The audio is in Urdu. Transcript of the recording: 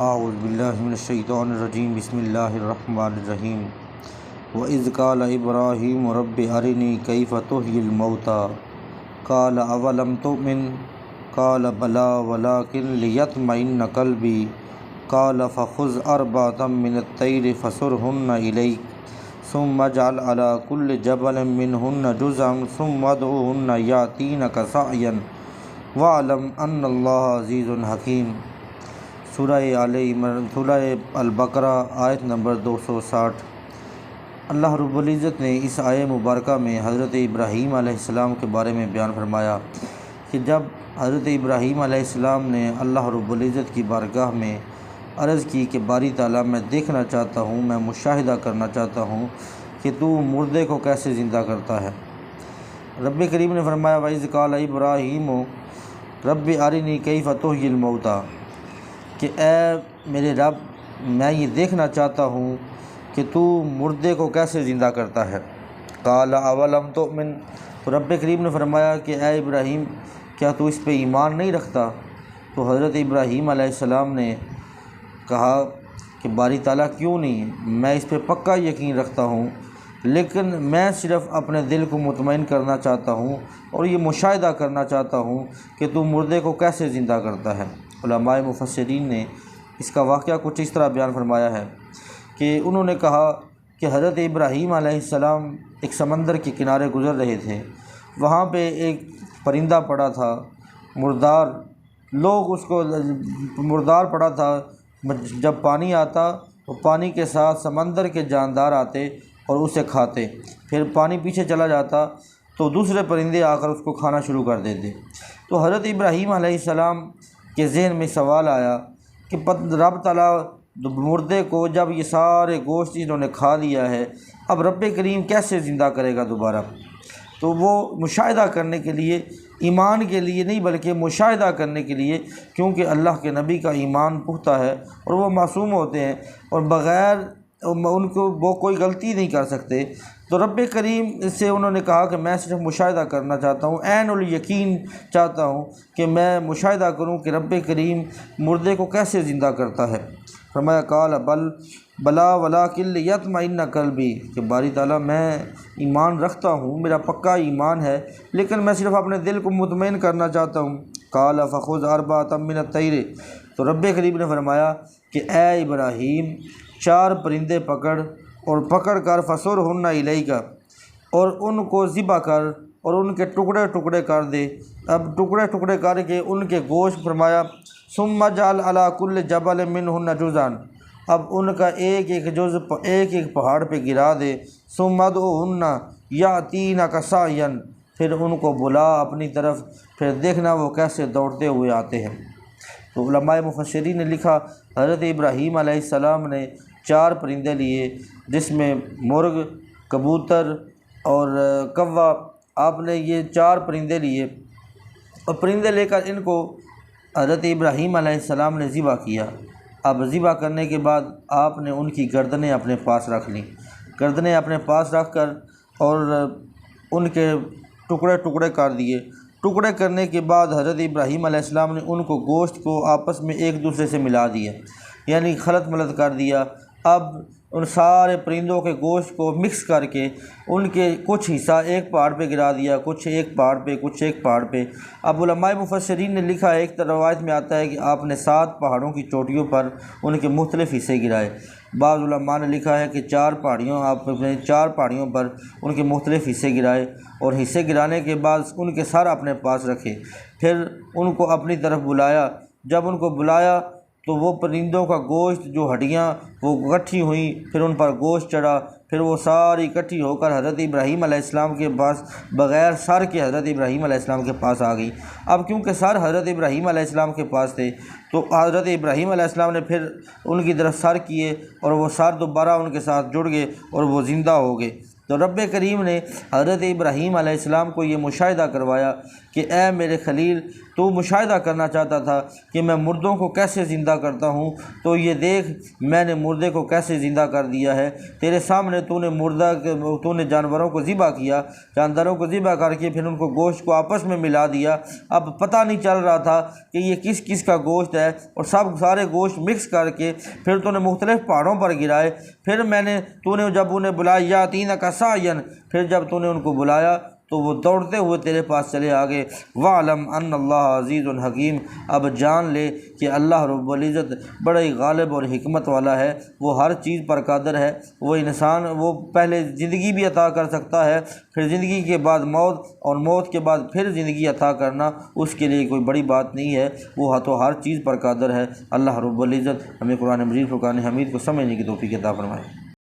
اعوذ باللہ من الشیطان الرجیم بسم اللہ الرحمن الرحیم وَإِذْ قَالَ إِبْرَاهِيمُ رَبِّ أَرِنِي كَيْفَ تُحْيِي الْمَوْتَىٰ قَالَ أَوَلَمْ تُؤْمِنْ قَالَ بَلَىٰ وَلَٰكِنْ لِيَطْمَئِنَّ قَلْبِي قَالَ فَخُذْ أَرْبَعَةً مِّنَ الطَّيْرِ فَصُرْهُنَّ إِلَيْكَ ثُمَّ اجْعَلْ عَلَىٰ كُلِّ جَبَلٍ مِّنْهُنَّ جُزْءًا ثُمَّ ادْعُهُنَّ يَأْتِينَكَ سَعْيًا وَاعْلَمْ أَنَّ اللَّهَ عَزِيزٌ حَكِيمٌ۔ سورہ البقرہ آیت نمبر 260۔ اللہ رب العزت نے اس آیہ مبارکہ میں حضرت ابراہیم علیہ السلام کے بارے میں بیان فرمایا کہ جب حضرت ابراہیم علیہ السلام نے اللہ رب العزت کی بارگاہ میں عرض کی کہ باری تعالیٰ میں دیکھنا چاہتا ہوں، میں مشاہدہ کرنا چاہتا ہوں کہ تو مردے کو کیسے زندہ کرتا ہے۔ رب کریم نے فرمایا وَإِذْ قَالَ إِبْرَاهِيمُ رَبِّ أَرِنِي كَيْفَ تُحْيِي الْمَوْتَىٰ، کہ اے میرے رب میں یہ دیکھنا چاہتا ہوں کہ تو مردے کو کیسے زندہ کرتا ہے۔ قال اولم تؤمن، تو رب کریم نے فرمایا کہ اے ابراہیم کیا تو اس پہ ایمان نہیں رکھتا؟ تو حضرت ابراہیم علیہ السلام نے کہا کہ باری تعالیٰ کیوں نہیں، میں اس پہ پکا یقین رکھتا ہوں، لیکن میں صرف اپنے دل کو مطمئن کرنا چاہتا ہوں اور یہ مشاہدہ کرنا چاہتا ہوں کہ تو مردے کو کیسے زندہ کرتا ہے۔ علماء مفسرین نے اس کا واقعہ کچھ اس طرح بیان فرمایا ہے کہ انہوں نے کہا کہ حضرت ابراہیم علیہ السلام ایک سمندر کے کنارے گزر رہے تھے، وہاں پہ ایک پرندہ پڑا تھا مردار، لوگ اس کو مردار پڑا تھا، جب پانی آتا تو پانی کے ساتھ سمندر کے جاندار آتے اور اسے کھاتے، پھر پانی پیچھے چلا جاتا تو دوسرے پرندے آ کر اس کو کھانا شروع کر دیتے۔ تو حضرت ابراہیم علیہ السلام کے ذہن میں سوال آیا کہ رب تعالیٰ مردے کو جب یہ سارے گوشت انہوں نے کھا لیا ہے، اب رب کریم کیسے زندہ کرے گا دوبارہ؟ تو وہ مشاہدہ کرنے کے لیے، ایمان کے لیے نہیں بلکہ مشاہدہ کرنے کے لیے، کیونکہ اللہ کے نبی کا ایمان پختہ ہے اور وہ معصوم ہوتے ہیں اور بغیر ان کو وہ کوئی غلطی نہیں کر سکتے، تو رب کریم سے انہوں نے کہا کہ میں صرف مشاہدہ کرنا چاہتا ہوں، عین الیقین چاہتا ہوں کہ میں مشاہدہ کروں کہ رب کریم مردے کو کیسے زندہ کرتا ہے۔ فرمایا قال بلا ولکن لیطمئن قلبی، کہ باری تعالیٰ میں ایمان رکھتا ہوں، میرا پکا ایمان ہے، لیکن میں صرف اپنے دل کو مطمئن کرنا چاہتا ہوں۔ قال فخذ اربعۃ من الطیر، تو رب کریم نے فرمایا کہ اے ابراہیم 4 پرندے پکڑ کر فصرہن الیک، اور ان کو ذبح کر اور ان کے ٹکڑے ٹکڑے کر دے۔ اب ٹکڑے ٹکڑے کر کے ان کے گوشت فرمایا ثم اجعل علی کل جبل منہن جزءا، اب ان کا ایک ایک جز ایک ایک پہاڑ پہ گرا دے۔ ثم ادعوہن یأتینک سعیا، پھر ان کو بلا اپنی طرف، پھر دیکھنا وہ کیسے دوڑتے ہوئے آتے ہیں۔ تو علماء مفسرین نے لکھا حضرت ابراہیم علیہ السلام نے 4 پرندے لیے، جس میں مرغ، کبوتر اور کوا، آپ نے یہ 4 پرندے لیے اور پرندے لے کر ان کو حضرت ابراہیم علیہ السلام نے ذبح کیا۔ اب ذبح کرنے کے بعد آپ نے ان کی گردنیں اپنے پاس رکھ لیں، گردنیں اپنے پاس رکھ کر اور ان کے ٹکڑے ٹکڑے کر دیے۔ ٹکڑے کرنے کے بعد حضرت ابراہیم علیہ السلام نے ان کو گوشت کو آپس میں ایک دوسرے سے ملا دیا، یعنی خلط ملط کر دیا۔ اب ان سارے پرندوں کے گوشت کو مکس کر کے ان کے کچھ حصہ ایک پہاڑ پہ گرا دیا، کچھ ایک پہاڑ پہ، کچھ ایک پہاڑ پہ۔ اب علماء مفسرین نے لکھا ہے، ایک روایت میں آتا ہے کہ آپ نے 7 پہاڑوں کی چوٹیوں پر ان کے مختلف حصے گرائے۔ بعض علماء نے لکھا ہے کہ 4 پہاڑیوں آپ نے 4 پہاڑیوں پر ان کے مختلف حصے گرائے، اور حصے گرانے کے بعد ان کے سر اپنے پاس رکھے، پھر ان کو اپنی طرف بلایا۔ جب ان کو بلایا تو وہ پرندوں کا گوشت، جو ہڈیاں وہ اکٹھی ہوئیں، پھر ان پر گوشت چڑھا، پھر وہ ساری اکٹھی ہو کر حضرت ابراہیم علیہ السلام کے پاس، بغیر سر کے حضرت ابراہیم علیہ السلام کے پاس آ گئی۔ اب کیونکہ سر حضرت ابراہیم علیہ السلام کے پاس تھے تو حضرت ابراہیم علیہ السلام نے پھر ان کی طرف سر کیے اور وہ سر دوبارہ ان کے ساتھ جڑ گئے اور وہ زندہ ہو گئے۔ تو رب کریم نے حضرت ابراہیم علیہ السلام کو یہ مشاہدہ کروایا کہ اے میرے خلیل، تو مشاہدہ کرنا چاہتا تھا کہ میں مردوں کو کیسے زندہ کرتا ہوں، تو یہ دیکھ میں نے مردے کو کیسے زندہ کر دیا ہے۔ تیرے سامنے تو نے جانوروں کو ذبح کیا، جانداروں کو ذبح کر کے پھر ان کو گوشت کو آپس میں ملا دیا۔ اب پتہ نہیں چل رہا تھا کہ یہ کس کس کا گوشت ہے، اور سارے گوشت مکس کر کے پھر تو نے مختلف پہاڑوں پر گرائے۔ پھر تو نے جب انہیں بلایا یاتینک سعین، پھر جب تو نے ان کو بلایا تو وہ دوڑتے ہوئے تیرے پاس چلے آگے۔ وَاعْلَمْ أَنَّ اللَّهَ عَزِيزٌ حَكِيمٌ، اب جان لے کہ اللہ رب العزت بڑا ہی غالب اور حکمت والا ہے، وہ ہر چیز پر قادر ہے۔ وہ پہلے زندگی بھی عطا کر سکتا ہے، پھر زندگی کے بعد موت، اور موت کے بعد پھر زندگی عطا کرنا اس کے لیے کوئی بڑی بات نہیں ہے، وہ تو ہر چیز پر قادر ہے۔ اللہ رب العزت ہمیں قرآن مجید فرقان حمید کو سمجھنے کی توفیق عطا فرمائے۔